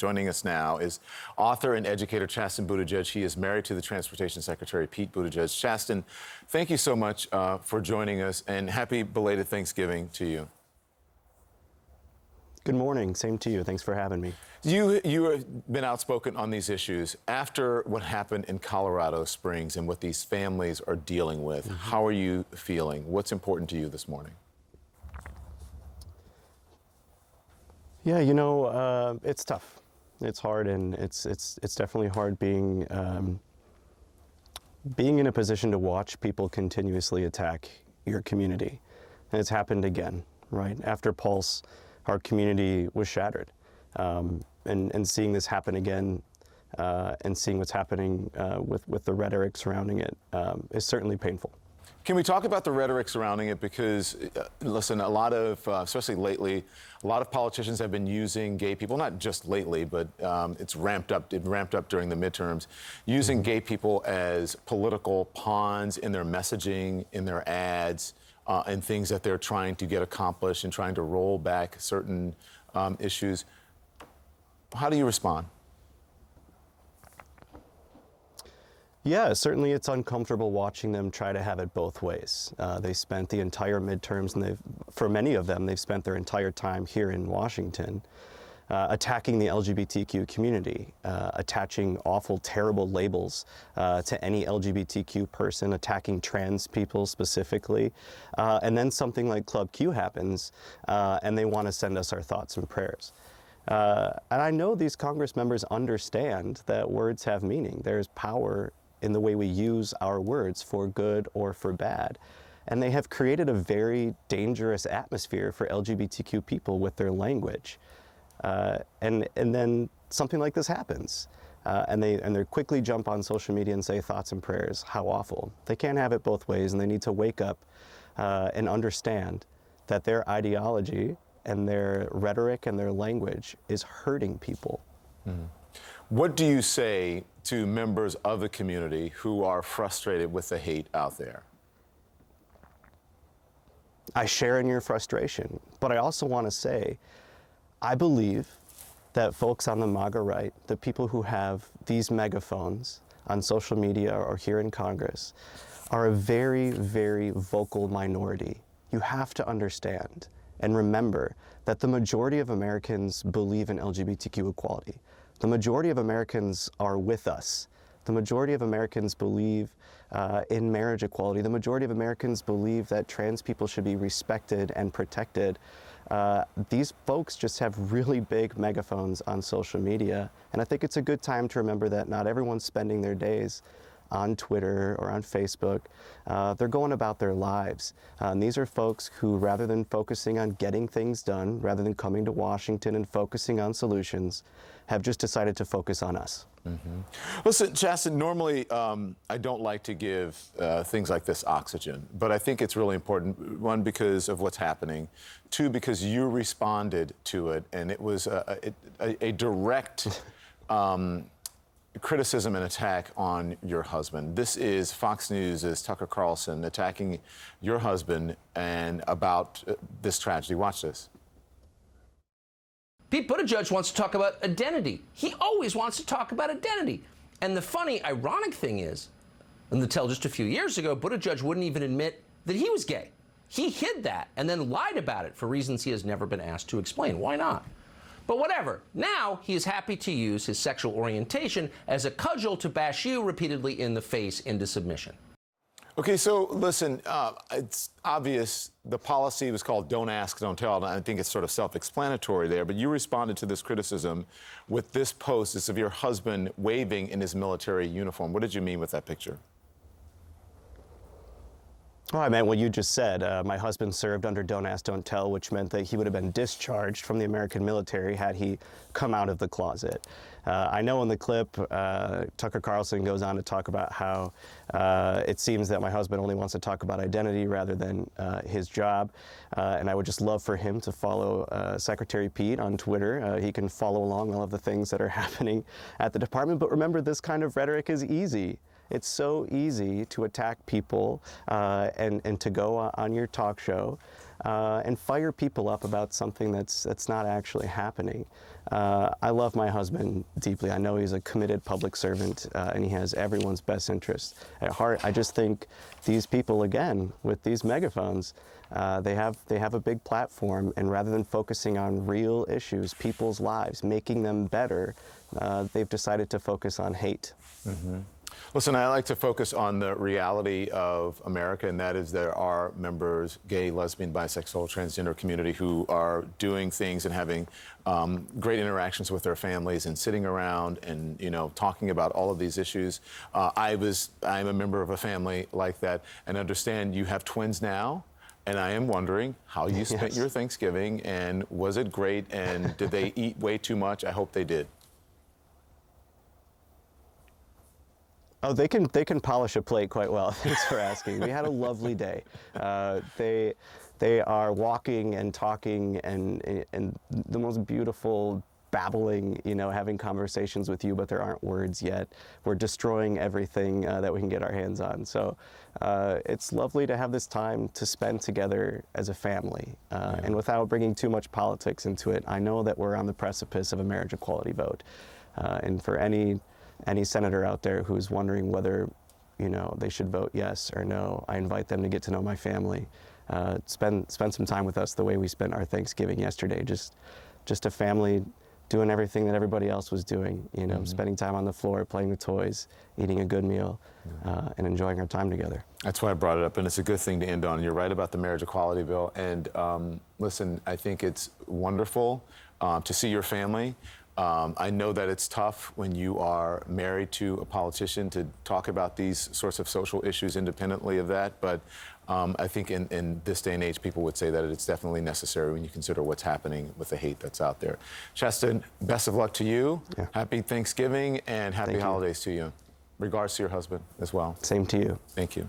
Joining us now is author and educator Chasten Buttigieg. He is married to the Transportation Secretary, Pete Buttigieg. Chasten, thank you so much for joining us, and happy belated Thanksgiving to you. Good morning. Same to you. Thanks for having me. You have been outspoken on these issues. After what happened in Colorado Springs and what these families are dealing with, how are you feeling? What's important to you this morning? Yeah, it's tough. It's hard, and it's definitely hard being in a position to watch people continuously attack your community. And it's happened again, right? After Pulse, our community was shattered. And seeing this happen again, and seeing what's happening with the rhetoric surrounding it is certainly painful. Can we talk about the rhetoric surrounding it? Because, listen, a lot of, especially lately, a lot of politicians have been using gay people, not just lately, but it's ramped up. It ramped up during the midterms, using gay people as political pawns in their messaging, in their ads, and things that they're trying to get accomplished and trying to roll back certain issues. How do you respond? Yeah, certainly it's uncomfortable watching them try to have it both ways. They spent the entire midterms, and for many of them, they've spent their entire time here in Washington attacking the LGBTQ community, attaching awful, terrible labels to any LGBTQ person, attacking trans people specifically. And then something like Club Q happens, and they want to send us our thoughts and prayers. And I know these Congress members understand that words have meaning. There's power in the way we use our words for good or for bad. And they have created a very dangerous atmosphere for LGBTQ people with their language. And then something like this happens. And they quickly jump on social media and say thoughts and prayers. How awful. They can't have it both ways, and they need to wake up and understand that their ideology and their rhetoric and their language is hurting people. Mm-hmm. What do you say to members of the community who are frustrated with the hate out there? I share in your frustration, but I also want to say, I believe that folks on the MAGA right, the people who have these megaphones on social media or here in Congress, are a very, very vocal minority. You have to understand and remember that the majority of Americans believe in LGBTQ equality. The majority of Americans are with us. The majority of Americans believe in marriage equality. The majority of Americans believe that trans people should be respected and protected. These folks just have really big megaphones on social media. And I think it's a good time to remember that not everyone's spending their days on Twitter or on Facebook. They're going about their lives. And these are folks who, rather than focusing on getting things done, rather than coming to Washington and focusing on solutions, have just decided to focus on us. Mm-hmm. Listen, Chasten, normally I don't like to give things like this oxygen, but I think it's really important. One, because of what's happening. Two, because you responded to it, and it was a direct criticism and attack on your husband. This is Fox News' Tucker Carlson attacking your husband and about this tragedy. Watch this. Pete Buttigieg wants to talk about identity. He always wants to talk about identity. And the funny, ironic thing is, until just a few years ago, Buttigieg wouldn't even admit that he was gay. He hid that and then lied about it for reasons he has never been asked to explain. Why not? But whatever. Now he is happy to use his sexual orientation as a cudgel to bash you repeatedly in the face into submission. Okay, so listen, it's obvious the policy was called Don't Ask, Don't Tell, and I think it's sort of self-explanatory there, but you responded to this criticism with this post. It's of your husband waving in his military uniform. What did you mean with that picture? Well, I meant what you just said. My husband served under Don't Ask, Don't Tell, which meant that he would have been discharged from the American military had he come out of the closet. I know in the clip, Tucker Carlson goes on to talk about how it seems that my husband only wants to talk about identity rather than his job. And I would just love for him to follow Secretary Pete on Twitter. He can follow along all of the things that are happening at the department. But remember, this kind of rhetoric is easy. It's so easy to attack people and to go on your talk show and fire people up about something that's not actually happening. I love my husband deeply. I know he's a committed public servant, and he has everyone's best interest at heart. I just think these people, again, with these megaphones, they have a big platform, and rather than focusing on real issues, people's lives, making them better, they've decided to focus on hate. Listen, I like to focus on the reality of America, and that is there are members, gay, lesbian, bisexual, transgender community who are doing things and having great interactions with their families and sitting around and, you know, talking about all of these issues. I'm a member of a family like that, and understand you have twins now. And I am wondering how you spent your Thanksgiving, and was it great, and did they eat way too much? I hope they did. Oh, they can polish a plate quite well. Thanks for asking. We had a lovely day. They are walking and talking and the most beautiful babbling, you know, having conversations with you, but there aren't words yet. We're destroying everything that we can get our hands on. So it's lovely to have this time to spend together as a family, and without bringing too much politics into it. I know that we're on the precipice of a marriage equality vote, and for any senator out there who's wondering whether, you know, they should vote yes or no, I invite them to get to know my family, spend some time with us the way we spent our Thanksgiving yesterday, just a family doing everything that everybody else was doing, you know, spending time on the floor, playing with toys, eating a good meal, and enjoying our time together. That's why I brought it up, and it's a good thing to end on. You're right about the marriage equality bill, and listen, I think it's wonderful to see your family. I know that it's tough when you are married to a politician to talk about these sorts of social issues independently of that, but I think in this day and age, people would say that it's definitely necessary when you consider what's happening with the hate that's out there. Cheston, best of luck to you. Yeah. Happy Thanksgiving and happy Thank you. holidays to you. Regards to your husband as well. Same to you. Thank you.